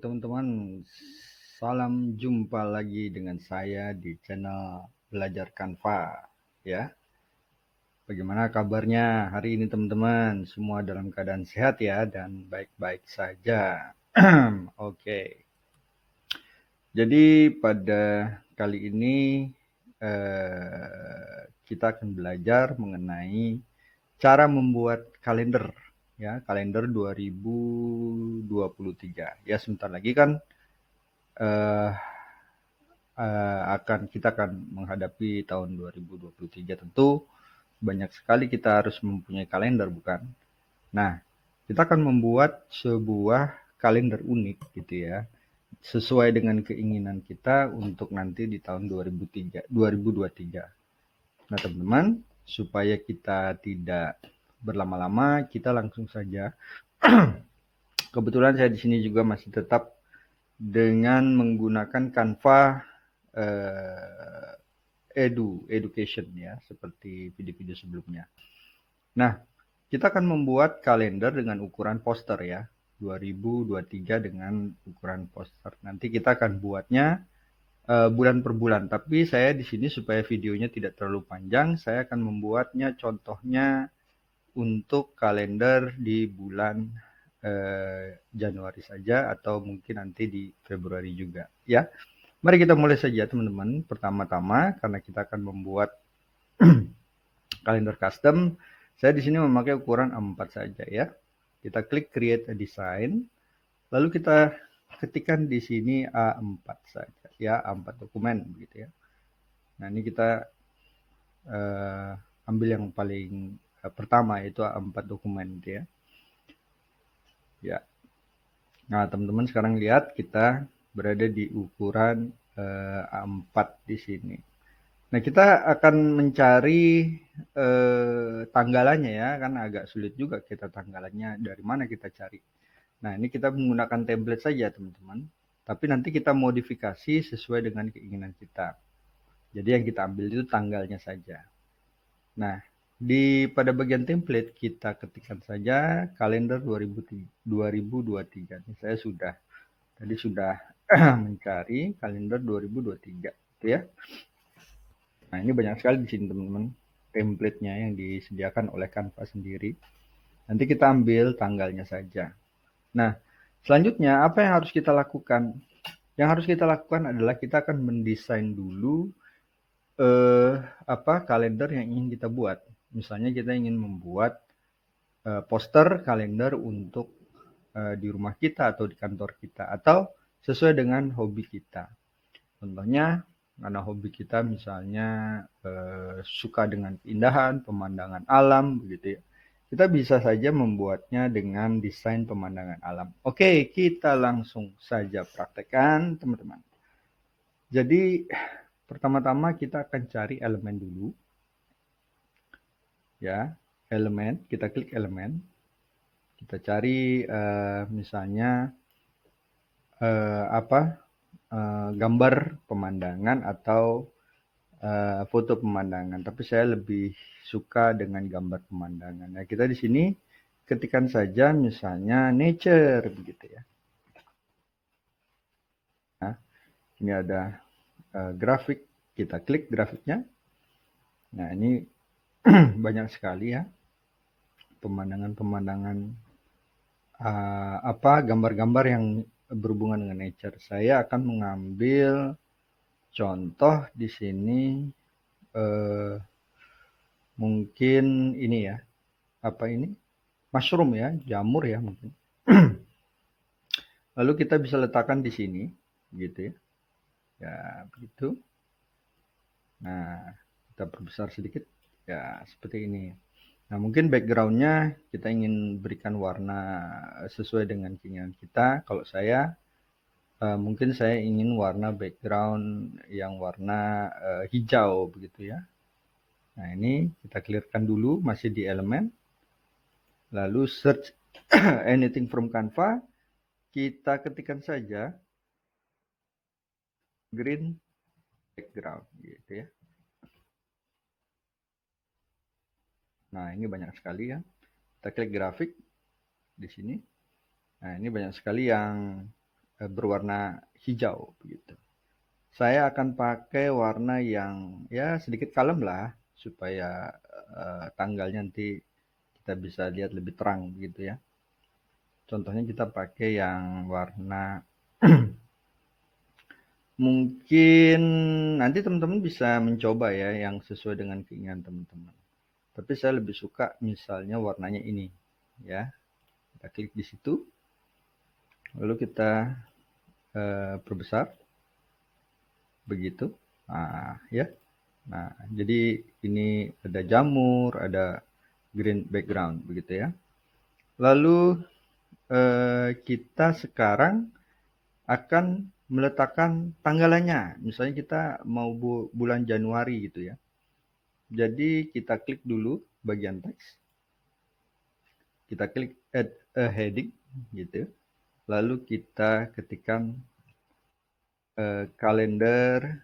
teman-teman, salam jumpa lagi dengan saya di channel Belajar Canva ya. Bagaimana kabarnya hari ini teman-teman? Semua dalam keadaan sehat ya dan baik-baik saja. Oke. Jadi pada kali ini kita akan belajar mengenai cara membuat kalender ya, kalender 2023. Ya, sebentar lagi kan kita akan menghadapi tahun 2023. Tentu banyak sekali kita harus mempunyai kalender, bukan? Nah, kita akan membuat sebuah kalender unik gitu ya, sesuai dengan keinginan kita untuk nanti di tahun 2023. Nah, teman-teman, supaya kita tidak berlama-lama, kita langsung saja. Kebetulan saya di sini juga masih tetap dengan menggunakan Canva education ya, seperti video-video sebelumnya. Nah, kita akan membuat kalender dengan ukuran poster ya, 2023 dengan ukuran poster. Nanti kita akan buatnya bulan per bulan, tapi saya di sini supaya videonya tidak terlalu panjang, saya akan membuatnya contohnya untuk kalender di bulan Januari saja atau mungkin nanti di Februari juga ya. Mari kita mulai saja teman-teman. Pertama-tama karena kita akan membuat kalender custom, saya di sini memakai ukuran A4 saja ya. Kita klik create a design, lalu kita ketikkan di sini A4 saja ya, A4 dokumen begitu ya. Nah, ini kita ambil yang paling pertama yaitu A4 dokumen gitu ya. Ya. Nah, teman-teman sekarang lihat kita berada di ukuran A4 di sini. Nah, kita akan mencari tanggalannya ya, kan agak sulit juga kita tanggalannya dari mana kita cari. Nah, ini kita menggunakan template saja teman-teman, tapi nanti kita modifikasi sesuai dengan keinginan kita. Jadi yang kita ambil itu tanggalnya saja. Nah, pada bagian template kita ketikkan saja kalender 2023. Ini saya tadi sudah mencari kalender 2023 gitu ya. Nah, ini banyak sekali di sini teman-teman template-nya yang disediakan oleh Canva sendiri. Nanti kita ambil tanggalnya saja. Nah, selanjutnya apa yang harus kita lakukan? Yang harus kita lakukan adalah kita akan mendesain dulu kalender yang ingin kita buat. Misalnya kita ingin membuat poster kalender untuk di rumah kita atau di kantor kita atau sesuai dengan hobi kita. Contohnya karena hobi kita misalnya suka dengan keindahan, pemandangan alam begitu ya. Kita bisa saja membuatnya dengan desain pemandangan alam. Oke, kita langsung saja praktekkan teman-teman. Jadi pertama-tama kita akan cari elemen dulu. Ya, elemen, kita klik elemen. Kita cari misalnya gambar pemandangan atau foto pemandangan, tapi saya lebih suka dengan gambar pemandangan. Nah, kita di sini ketikkan saja misalnya nature begitu ya. Nah, ini ada grafik, kita klik grafiknya. Nah, ini banyak sekali ya pemandangan-pemandangan gambar-gambar yang berhubungan dengan nature. Saya akan mengambil contoh di sini mungkin ini ya, mushroom ya, jamur ya mungkin. Lalu kita bisa letakkan di sini gitu ya. Ya, begitu. Nah, kita perbesar sedikit ya, seperti ini. Nah, mungkin backgroundnya kita ingin berikan warna sesuai dengan keinginan kita. Kalau saya mungkin saya ingin warna background yang warna hijau begitu ya. Nah, ini kita clearkan dulu, masih di elemen. Lalu search anything from Canva. Kita ketikkan saja green background gitu ya. Nah, ini banyak sekali ya. Kita klik grafik di sini. Nah, ini banyak sekali yang berwarna hijau begitu. Saya akan pakai warna yang ya sedikit kalem lah supaya tanggalnya nanti kita bisa lihat lebih terang begitu ya. Contohnya kita pakai yang warna mungkin nanti teman-teman bisa mencoba ya yang sesuai dengan keinginan teman-teman. Tapi saya lebih suka misalnya warnanya ini ya. Kita klik di situ. Lalu kita perbesar begitu. Nah, ya. Nah, jadi ini ada jamur, ada green background begitu ya. Lalu kita sekarang akan meletakkan tanggalannya. Misalnya kita mau bulan Januari gitu ya. Jadi kita klik dulu bagian teks. Kita klik add a heading gitu. Lalu kita ketikkan kalender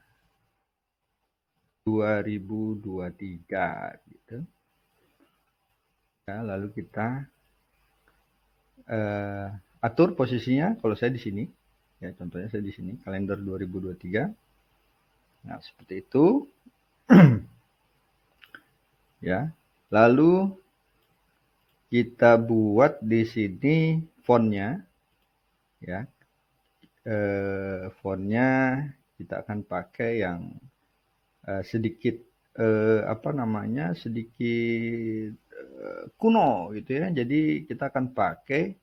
2023 gitu. Ya, lalu kita atur posisinya. Kalau saya di sini, ya contohnya saya di sini kalender 2023. Nah seperti itu. Ya, lalu kita buat di sini fontnya, ya. Fontnya kita akan pakai yang sedikit sedikit kuno gitu ya. Jadi kita akan pakai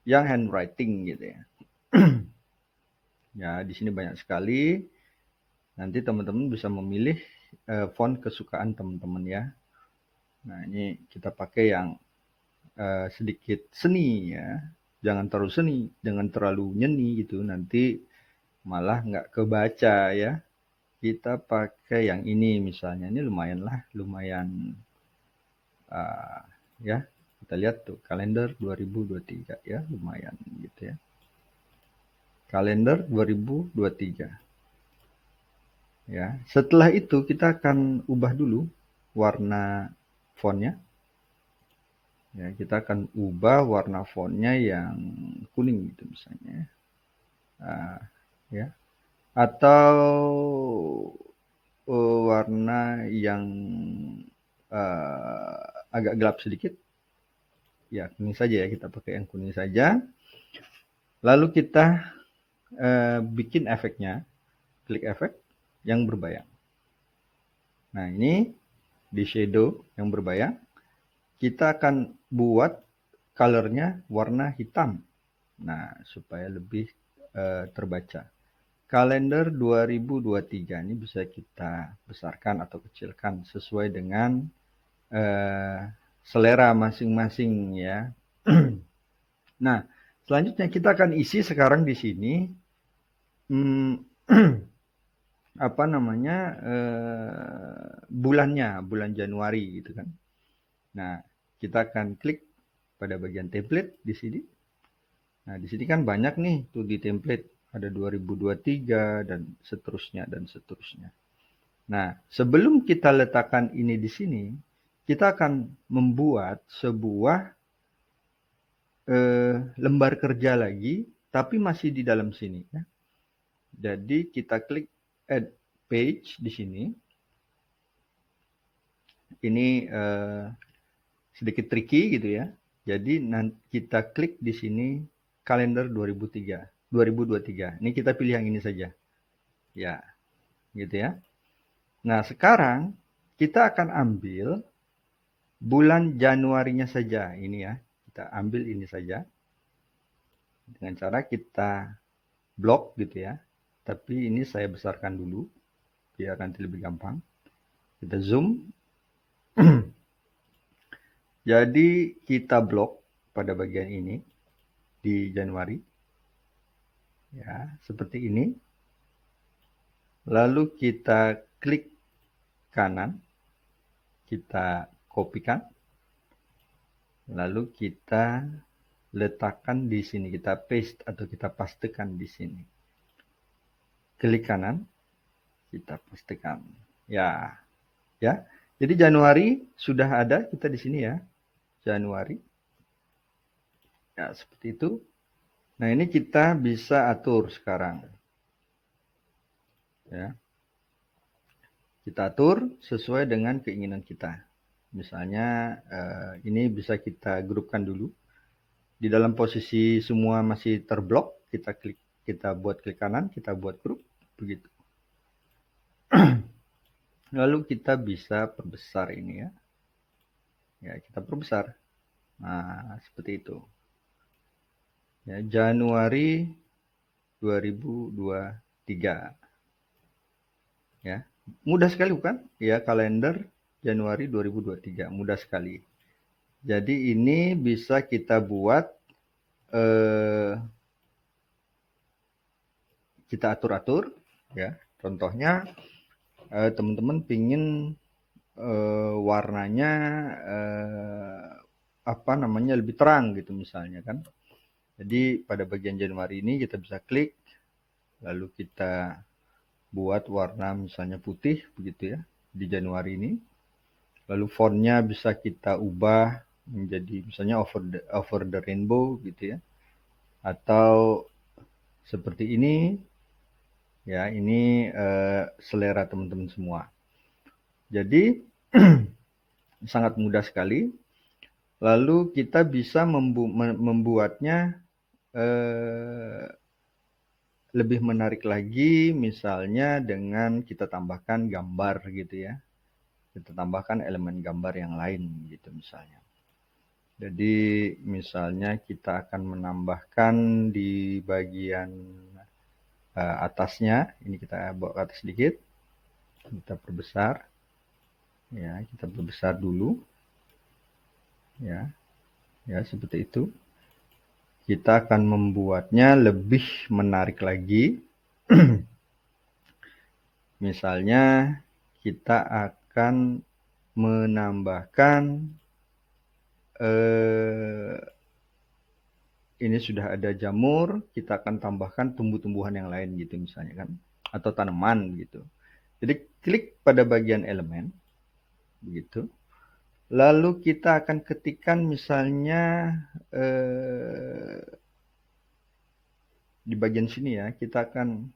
yang handwriting gitu ya. Ya, di sini banyak sekali. Nanti teman-teman bisa memilih font kesukaan teman-teman ya. Nah, ini kita pakai yang sedikit seni ya. Jangan terlalu seni, jangan terlalu nyeni gitu. Nanti malah nggak kebaca ya. Kita pakai yang ini misalnya. Ini lumayan lah, lumayan ya. Kita lihat tuh kalender 2023 ya, lumayan gitu ya. Kalender 2023. Ya, setelah itu kita akan ubah dulu warna fontnya. Ya, kita akan ubah warna fontnya yang kuning gitu misalnya. Ya. Atau warna yang agak gelap sedikit. Ya, kuning saja ya, kita pakai yang kuning saja. Lalu kita bikin efeknya, klik efek yang berbayang. Nah, ini di shadow yang berbayang, kita akan buat colornya warna hitam. Nah, supaya lebih terbaca. Kalender 2023 ini bisa kita besarkan atau kecilkan sesuai dengan selera masing-masing ya. Nah, selanjutnya kita akan isi sekarang di sini bulannya, bulan Januari gitu kan. Nah, kita akan klik pada bagian template di sini. Nah, di sini kan banyak nih tuh di template, ada 2023 dan seterusnya dan seterusnya. Nah, sebelum kita letakkan ini di sini, kita akan membuat sebuah lembar kerja lagi, tapi masih di dalam sini ya. Jadi kita klik add page di sini. Ini sedikit tricky gitu ya. Jadi kita klik di sini kalender 2023. Ini kita pilih yang ini saja. Ya, gitu ya. Nah, sekarang kita akan ambil bulan Januarinya saja ini ya. Kita ambil ini saja. Dengan cara kita blok gitu ya. Tapi ini saya besarkan dulu biar nanti lebih gampang. Kita zoom. Jadi kita blok pada bagian ini di Januari. Ya, seperti ini. Lalu kita klik kanan. Kita kopikan. Lalu kita letakkan di sini. Kita paste atau kita pastekan di sini. Klik kanan. Kita pastekan. Ya. Ya. Jadi Januari sudah ada kita di sini ya. Januari. Ya, seperti itu. Nah, ini kita bisa atur sekarang. Ya. Kita atur sesuai dengan keinginan kita. Misalnya ini bisa kita grupkan dulu. Di dalam posisi semua masih terblok, kita buat klik kanan, kita buat grup, begitu. Lalu kita bisa perbesar ini ya. Ya, kita perbesar. Nah, seperti itu. Ya, Januari 2023. Ya. Mudah sekali bukan? Ya, kalender Januari 2023. Mudah sekali. Jadi ini bisa kita buat kita atur-atur ya. Contohnya teman-teman pingin warnanya lebih terang gitu misalnya kan. Jadi pada bagian Januari ini kita bisa klik, lalu kita buat warna misalnya putih begitu ya di Januari ini. Lalu fontnya bisa kita ubah menjadi misalnya over the rainbow gitu ya. Atau seperti ini ya, ini selera teman-teman semua. Jadi sangat mudah sekali. Lalu kita bisa membuatnya lebih menarik lagi, misalnya dengan kita tambahkan gambar gitu ya. Kita tambahkan elemen gambar yang lain gitu misalnya. Jadi misalnya kita akan menambahkan di bagian atasnya, ini kita bawa ke atas sedikit, kita perbesar, ya kita perbesar dulu, ya seperti itu. Kita akan membuatnya lebih menarik lagi. Misalnya kita akan menambahkan ini sudah ada jamur, kita akan tambahkan tumbuh-tumbuhan yang lain gitu misalnya kan, atau tanaman gitu. Jadi klik pada bagian elemen begitu. Lalu kita akan ketikkan misalnya di bagian sini ya, kita akan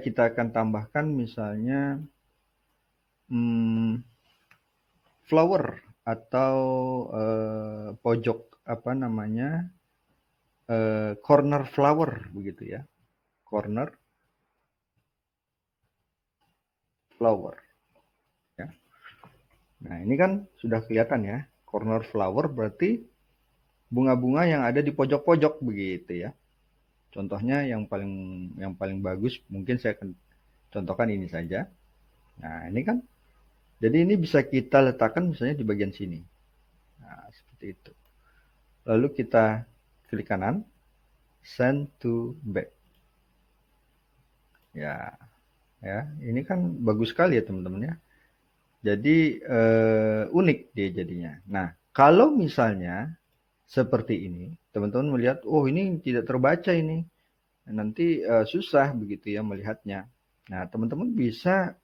kita akan tambahkan misalnya flower atau pojok corner flower begitu ya, corner flower ya. Nah ini kan sudah kelihatan ya, corner flower berarti bunga-bunga yang ada di pojok-pojok begitu ya. Contohnya yang paling bagus mungkin saya akan contohkan ini saja. Nah ini kan, jadi ini bisa kita letakkan misalnya di bagian sini. Nah seperti itu. Lalu kita klik kanan, send to back. Ya, ini kan bagus sekali ya teman-teman ya. Jadi unik dia jadinya. Nah, kalau misalnya seperti ini, teman-teman melihat, oh ini tidak terbaca ini, nanti susah begitu ya melihatnya. Nah, teman-teman bisa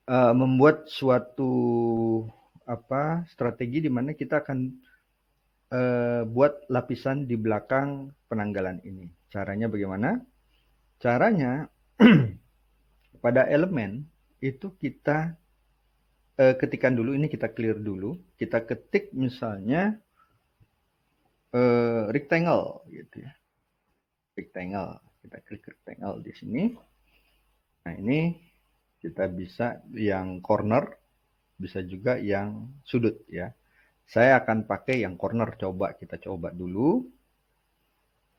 membuat suatu strategi di mana kita akan buat lapisan di belakang penanggalan ini. Caranya bagaimana? Caranya pada elemen itu kita ketikkan dulu, ini kita clear dulu, kita ketik misalnya rectangle gitu ya, rectangle, kita klik rectangle di sini. Nah ini kita bisa yang corner, bisa juga yang sudut ya. Saya akan pakai yang corner, kita coba dulu.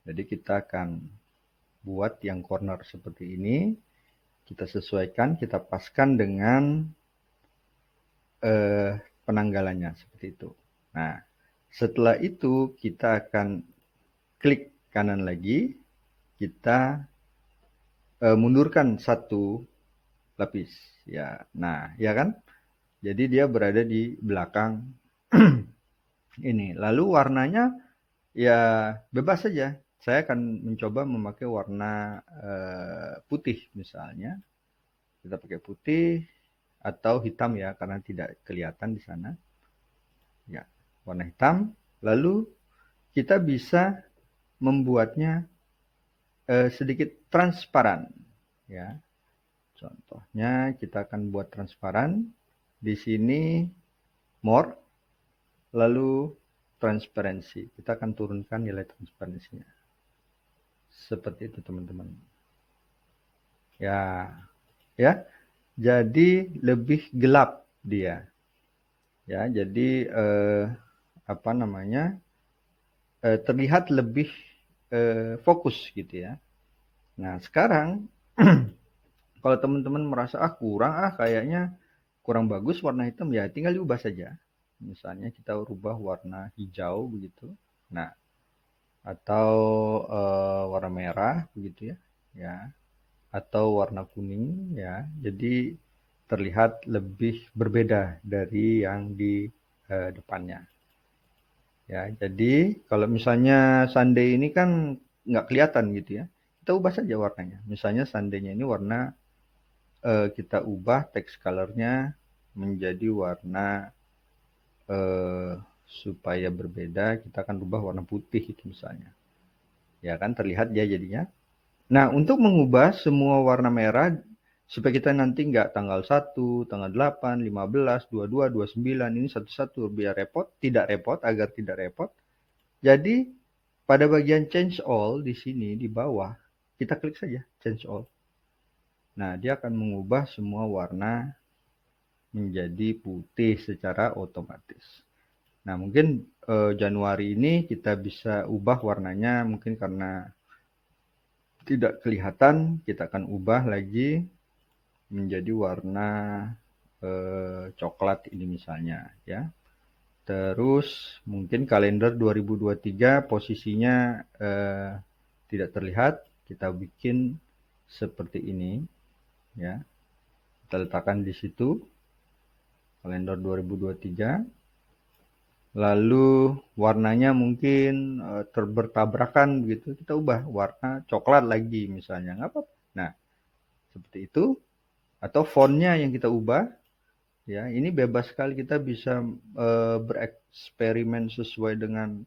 Jadi kita akan buat yang corner seperti ini, kita sesuaikan, kita paskan dengan penanggalannya seperti itu. Nah, setelah itu kita akan klik kanan lagi, kita mundurkan satu lapis ya. Nah, ya kan? Jadi dia berada di belakang ini. Lalu warnanya ya bebas saja. Saya akan mencoba memakai warna putih misalnya. Kita pakai putih atau hitam ya, karena tidak kelihatan di sana. Ya, warna hitam. Lalu kita bisa membuatnya sedikit transparan, ya. Contohnya kita akan buat transparan. Di sini more, lalu transparansi. Kita akan turunkan nilai transparansinya. Seperti itu teman-teman. Ya, ya. Jadi lebih gelap dia. Ya, jadi apa namanya? Terlihat lebih fokus gitu ya. Nah, sekarang kalau teman-teman merasa kurang kayaknya kurang bagus warna hitam, ya tinggal diubah saja. Misalnya kita rubah warna hijau begitu. Nah, atau warna merah begitu ya. Ya, atau warna kuning ya. Jadi terlihat lebih berbeda dari yang di depannya. Ya, jadi kalau misalnya Sunday ini kan nggak kelihatan gitu ya. Kita ubah saja warnanya. Misalnya Sunday-nya ini warna kita ubah text color-nya menjadi warna supaya berbeda, kita akan ubah warna putih itu misalnya. Ya kan terlihat ya jadinya. Nah, untuk mengubah semua warna merah supaya kita nanti nggak tanggal 1, tanggal 8, 15, 22, 29 ini satu-satu biar repot, tidak repot agar tidak repot. Jadi pada bagian change all di sini di bawah kita klik saja change all. Nah, dia akan mengubah semua warna menjadi putih secara otomatis. Nah, mungkin Januari ini kita bisa ubah warnanya mungkin karena tidak kelihatan, kita akan ubah lagi menjadi warna coklat ini misalnya ya. Terus mungkin kalender 2023 posisinya tidak terlihat, kita bikin seperti ini ya. Kita letakkan di situ kalender 2023. Lalu warnanya mungkin bertabrakan begitu, kita ubah warna coklat lagi misalnya, nggak apa-apa. Nah, seperti itu. Atau fontnya yang kita ubah, ya ini bebas sekali, kita bisa bereksperimen sesuai dengan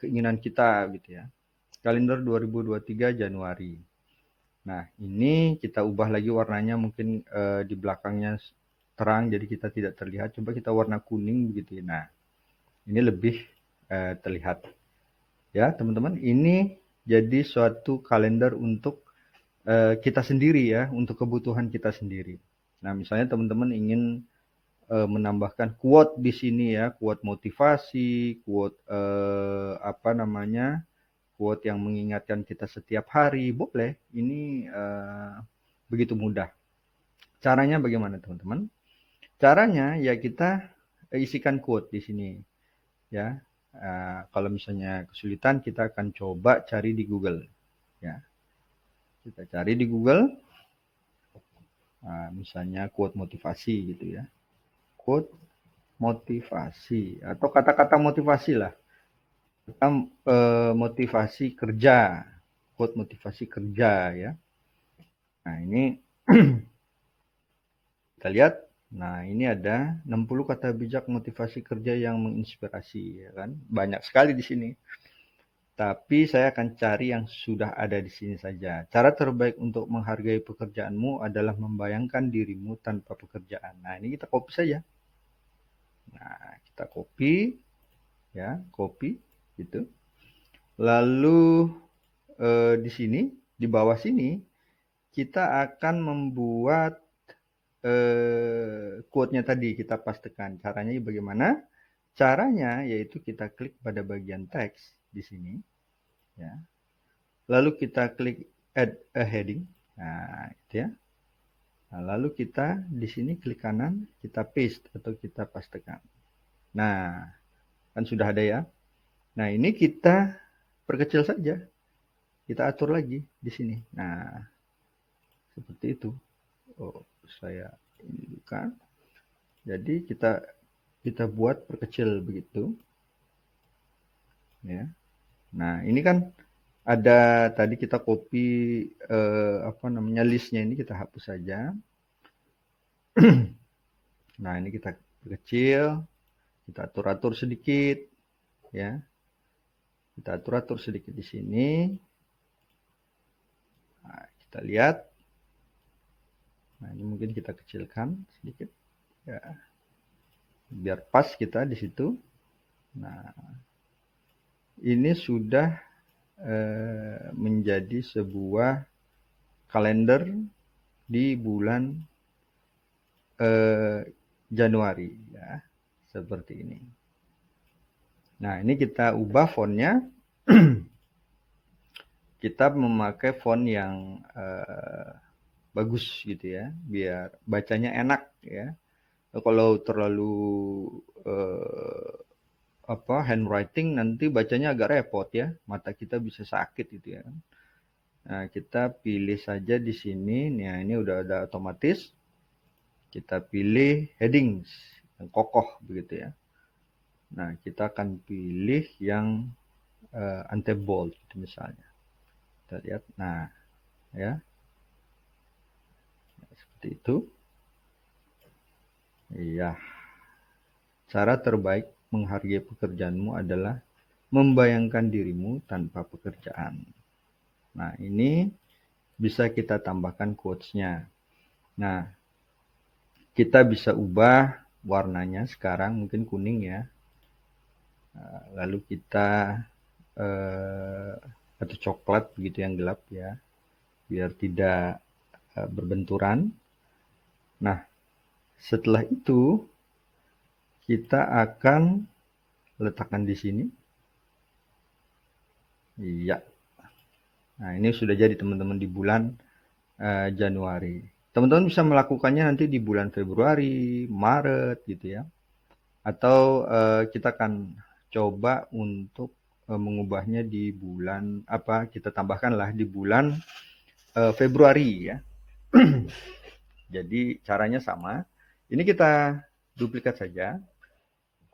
keinginan kita gitu ya. Kalender 2023 Januari. Nah, ini kita ubah lagi warnanya mungkin di belakangnya terang jadi kita tidak terlihat. Coba kita warna kuning begitu ya. Nah, ini lebih terlihat. Ya, teman-teman, ini jadi suatu kalender untuk kita sendiri ya, untuk kebutuhan kita sendiri. Nah, misalnya teman-teman ingin menambahkan quote di sini ya, quote motivasi, quote apa namanya? Quote yang mengingatkan kita setiap hari, boleh. Ini begitu mudah. Caranya bagaimana, teman-teman? Caranya ya kita isikan quote di sini ya. Kalau misalnya kesulitan kita akan coba cari di Google ya. Kita cari di Google misalnya quote motivasi gitu ya. Quote motivasi atau kata-kata motivasi lah. Kita motivasi kerja. Quote motivasi kerja ya. Nah, ini kita lihat. Nah, ini ada 60 kata bijak motivasi kerja yang menginspirasi ya kan. Banyak sekali di sini. Tapi saya akan cari yang sudah ada di sini saja. Cara terbaik untuk menghargai pekerjaanmu adalah membayangkan dirimu tanpa pekerjaan. Nah, ini kita copy saja. Nah, kita copy ya, copy gitu. Lalu di sini, di bawah sini kita akan membuat quote-nya tadi kita pastekan. Caranya bagaimana? Caranya yaitu kita klik pada bagian teks di sini ya. Lalu kita klik add a heading. Nah, itu ya. Nah, lalu kita di sini klik kanan, kita paste atau kita pastekan. Nah, kan sudah ada ya. Nah, ini kita perkecil saja. Kita atur lagi di sini. Nah, seperti itu. Oh, saya ini bukan. Jadi kita buat perkecil begitu. Ya. Nah, ini kan ada tadi kita copy apa namanya listnya ini kita hapus saja. Nah, ini kita kecil, kita atur-atur sedikit ya. Kita atur sedikit di sini. Nah, kita lihat. Nah, ini mungkin kita kecilkan sedikit. Ya. Biar pas kita di situ. Nah, ini sudah menjadi sebuah kalender di bulan Januari, ya, seperti ini. Nah, ini kita ubah fontnya. Kita memakai font yang bagus gitu ya, biar bacanya enak ya. Kalau terlalu handwriting nanti bacanya agak repot ya, mata kita bisa sakit gitu ya. Nah, kita pilih saja di sini. Nah, ini udah ada otomatis. Kita pilih headings yang kokoh begitu ya. Nah, kita akan pilih yang anti bold gitu misalnya. Kita lihat. Nah, ya. Seperti itu. Iya. Cara terbaik menghargai pekerjaanmu adalah membayangkan dirimu tanpa pekerjaan. Nah, ini bisa kita tambahkan quotes-nya. Nah, kita bisa ubah warnanya sekarang mungkin kuning ya. Lalu kita atau coklat begitu yang gelap ya, biar tidak berbenturan. Nah, setelah itu kita akan letakkan di sini. Iya. Nah, ini sudah jadi teman-teman di bulan Januari. Teman-teman bisa melakukannya nanti di bulan Februari, Maret gitu ya. Atau kita akan coba untuk mengubahnya di bulan kita tambahkanlah di bulan Februari ya. Jadi caranya sama. Ini kita duplikat saja.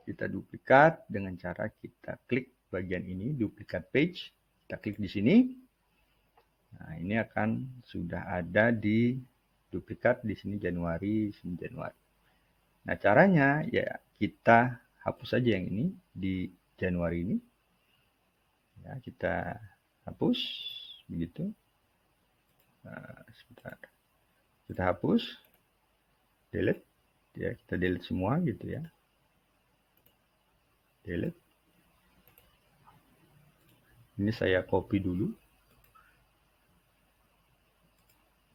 Kita duplikat dengan cara kita klik bagian ini, duplikat page. Kita klik di sini. Nah, ini akan sudah ada di duplikat di sini Januari, sini Januari. Nah, caranya ya kita hapus saja yang ini di Januari ini. Ya, kita hapus begitu. Nah, sebentar. Kita hapus, delete, ya kita delete semua gitu ya. Delete. Ini saya copy dulu.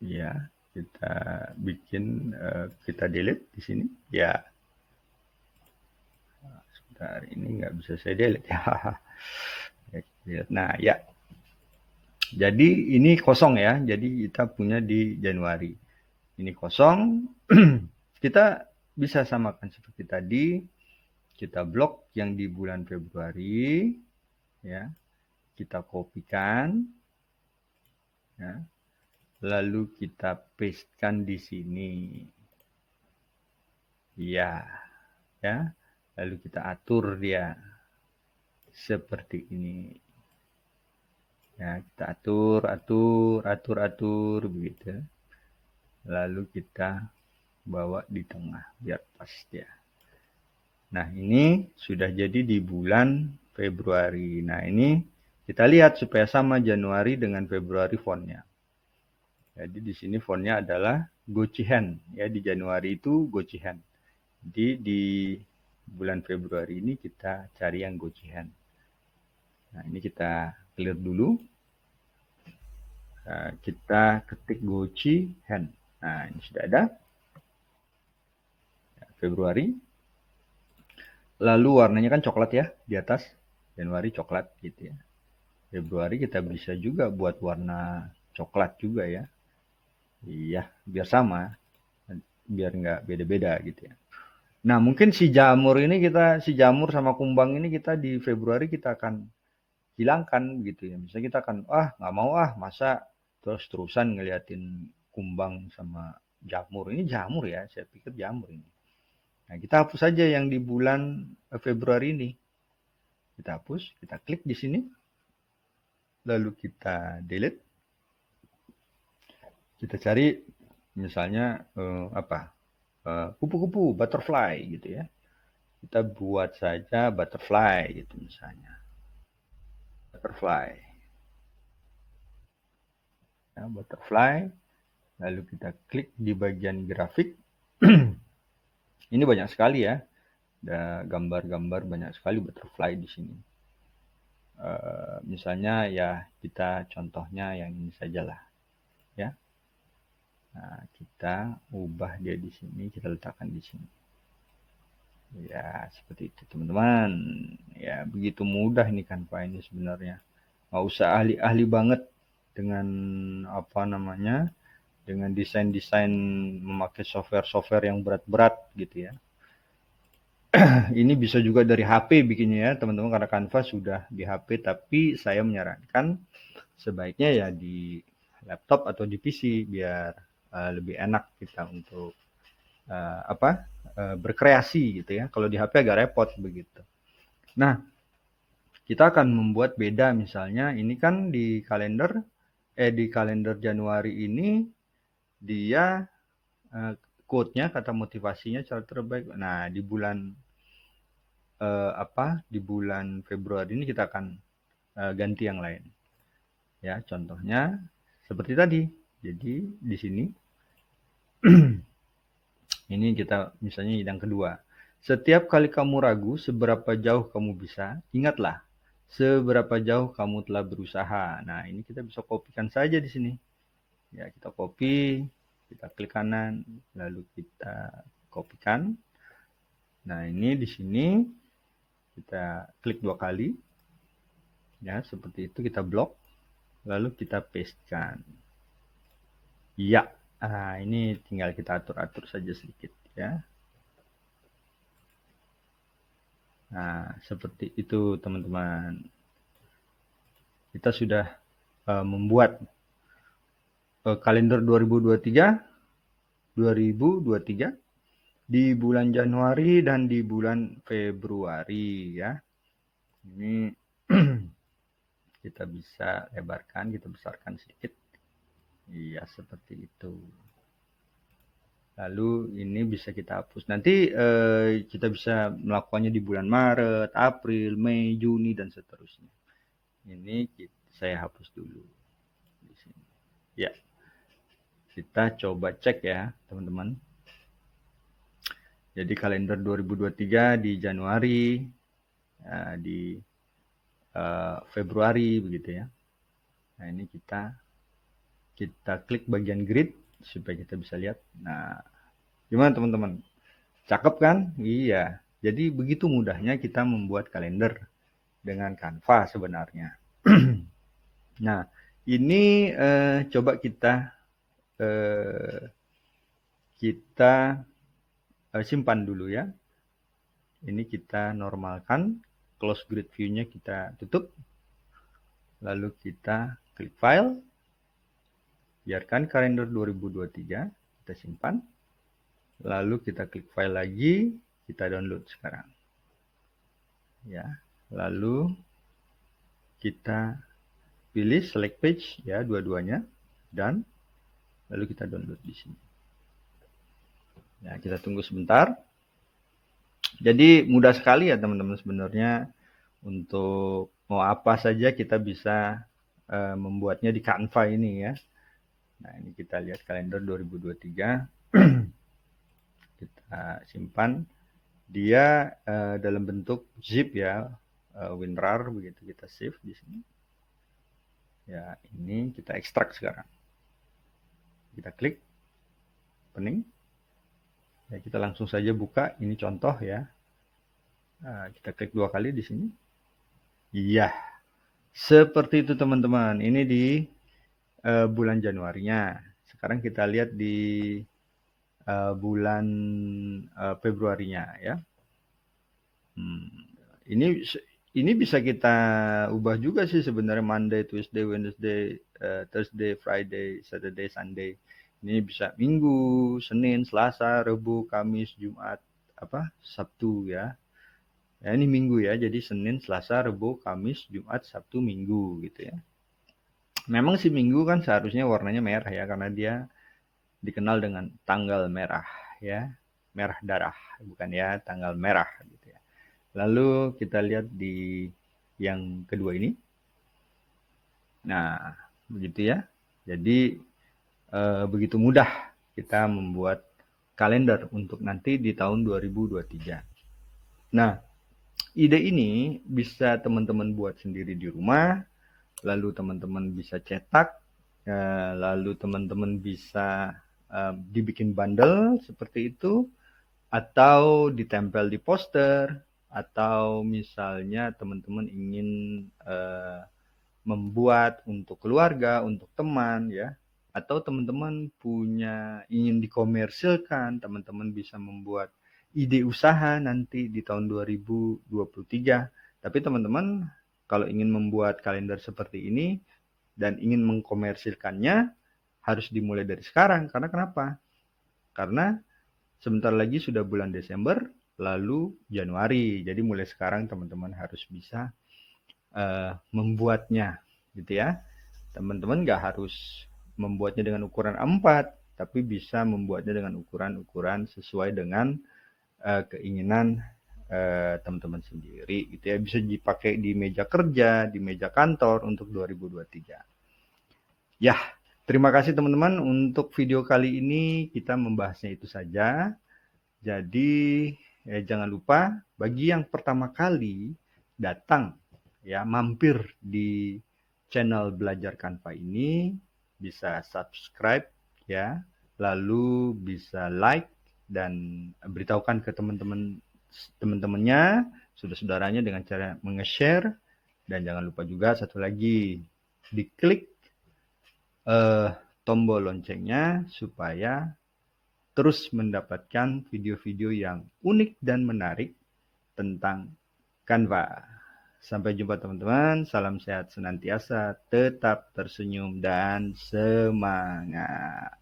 Ya, kita bikin, kita delete di sini. Ya. Sebentar, ini nggak bisa saya delete ya. Nah, ya. Jadi ini kosong ya. Jadi kita punya di Januari. Ini kosong. Kita bisa samakan seperti tadi. Kita blok yang di bulan Februari. Ya. Kita kopikan. Ya. Lalu kita pastekan di sini. Ya. Ya. Lalu kita atur dia. Seperti ini. Ya, kita atur begitu. Lalu kita bawa di tengah biar pas dia. Nah, ini sudah jadi di bulan Februari. Nah, ini kita lihat supaya sama Januari dengan Februari fontnya. Jadi di sini fontnya adalah Gochihen ya, di Januari itu Gochihen. Jadi di bulan Februari ini kita cari yang Gochihen. Nah, ini kita clear dulu. Nah, kita ketik Gochihen. Nah, ini sudah ada. Februari. Lalu warnanya kan coklat ya di atas. Januari coklat gitu ya. Februari kita bisa juga buat warna coklat juga ya. Iya, biar sama. Biar nggak beda-beda gitu ya. Nah, mungkin si jamur sama kumbang ini kita di Februari kita akan hilangkan gitu ya. Misalnya kita akan, nggak mau masa terus-terusan ngeliatin kumbang sama jamur. Ini jamur ya, saya pikir jamur ini. Nah, kita hapus saja yang di bulan Februari ini. Kita hapus, kita klik di sini. Lalu kita delete. Kita cari misalnya kupu-kupu, butterfly gitu ya. Kita buat saja butterfly gitu misalnya. butterfly. Nah, butterfly. Lalu kita klik di bagian grafik. Ini banyak sekali ya. Ada gambar-gambar banyak sekali butterfly di sini. Misalnya ya kita contohnya yang ini sajalah ya. Nah, kita ubah dia di sini, kita letakkan di sini. Ya, seperti itu teman-teman. Ya, begitu mudah ini Canva ini sebenarnya. Nggak usah ahli-ahli banget dengan apa namanya, dengan desain-desain memakai software-software yang berat-berat gitu ya. Ini bisa juga dari HP bikinnya ya teman-teman, karena Canva sudah di HP, tapi saya menyarankan sebaiknya ya di laptop atau di PC biar lebih enak kita untuk berkreasi gitu ya. Kalau di HP agak repot begitu. Nah, kita akan membuat beda, misalnya ini kan di kalender Januari ini dia quote-nya, kata motivasinya cara terbaik. Nah, di bulan di bulan Februari ini kita akan ganti yang lain. Ya, contohnya seperti tadi. Jadi di sini ini kita misalnya yang kedua. Setiap kali kamu ragu seberapa jauh kamu bisa, ingatlah seberapa jauh kamu telah berusaha. Nah, ini kita bisa kopikan saja di sini. Ya, kita copy, kita klik kanan, lalu kita kopikan. Nah, ini di sini kita klik 2 kali. Ya, seperti itu kita blok, lalu kita pastekan. Ya, ini tinggal kita atur-atur saja sedikit ya. Nah, seperti itu teman-teman. Kita sudah membuat kalender 2023 di bulan Januari dan di bulan Februari ya. Ini kita bisa lebarkan, kita besarkan sedikit. Iya, seperti itu. Lalu ini bisa kita hapus. Nanti kita bisa melakukannya di bulan Maret, April, Mei, Juni, dan seterusnya. Ini saya hapus dulu di sini. Ya, kita coba cek ya, teman-teman. Jadi kalender 2023 di Januari, di Februari begitu ya. Nah, ini kita klik bagian grid supaya kita bisa lihat. Nah, gimana teman-teman? Cakep kan? Iya. Jadi begitu mudahnya kita membuat kalender dengan Canva sebenarnya. Nah, ini coba kita simpan dulu ya. Ini kita normalkan, close grid view-nya kita tutup. Lalu kita klik file. Biarkan kalender 2023, kita simpan. Lalu kita klik file lagi, kita download sekarang. Ya, lalu kita pilih select page ya, dua-duanya, dan lalu kita download di sini. Ya, kita tunggu sebentar. Jadi mudah sekali ya teman-teman sebenarnya, untuk mau apa saja kita bisa membuatnya di Canva ini ya. Nah, ini kita lihat kalender 2023. Kita simpan. Dia dalam bentuk zip ya, WinRAR begitu, kita save di sini. Ya, ini kita ekstrak sekarang. Kita klik opening. Ya, kita langsung saja buka. Ini contoh ya. Kita klik 2 kali di sini. Iya, seperti itu teman-teman. Ini di bulan Januarinya. Sekarang kita lihat di bulan Februarinya ya. Ini bisa kita ubah juga sih sebenarnya, Monday, Tuesday, Wednesday, Thursday, Friday, Saturday, Sunday. Ini bisa Minggu, Senin, Selasa, Rabu, Kamis, Jumat, Sabtu ya. Ya, ini Minggu ya. Jadi Senin, Selasa, Rabu, Kamis, Jumat, Sabtu, Minggu gitu ya. Memang si Minggu kan seharusnya warnanya merah ya, karena dia dikenal dengan tanggal merah ya. Merah darah, bukan ya, tanggal merah gitu ya. Lalu kita lihat di yang kedua ini. Nah, begitu ya. Jadi begitu mudah kita membuat kalender untuk nanti di tahun 2023. Nah, ide ini bisa teman-teman buat sendiri di rumah, lalu teman-teman bisa cetak, lalu teman-teman bisa dibikin bundle seperti itu, atau ditempel di poster, atau misalnya teman-teman ingin membuat untuk keluarga, untuk teman ya, atau teman-teman punya ingin dikomersilkan, teman-teman bisa membuat ide usaha nanti di tahun 2023. Tapi teman-teman kalau ingin membuat kalender seperti ini dan ingin mengkomersilkannya harus dimulai dari sekarang. Karena kenapa? Karena sebentar lagi sudah bulan Desember, lalu Januari. Jadi mulai sekarang teman-teman harus bisa membuatnya gitu ya. Teman-teman nggak harus membuatnya dengan ukuran A4, tapi bisa membuatnya dengan ukuran-ukuran sesuai dengan keinginan teman-teman sendiri gitu ya. Bisa dipakai di meja kerja, di meja kantor untuk 2023. Ya, terima kasih teman-teman untuk video kali ini kita membahasnya itu saja. Jadi jangan lupa bagi yang pertama kali datang ya mampir di channel Belajar Canva ini bisa subscribe ya, lalu bisa like dan beritahukan ke teman-temannya, saudara-saudaranya dengan cara menge-share, dan jangan lupa juga satu lagi diklik tombol loncengnya supaya terus mendapatkan video-video yang unik dan menarik tentang Canva. Sampai jumpa teman-teman, salam sehat senantiasa, tetap tersenyum dan semangat.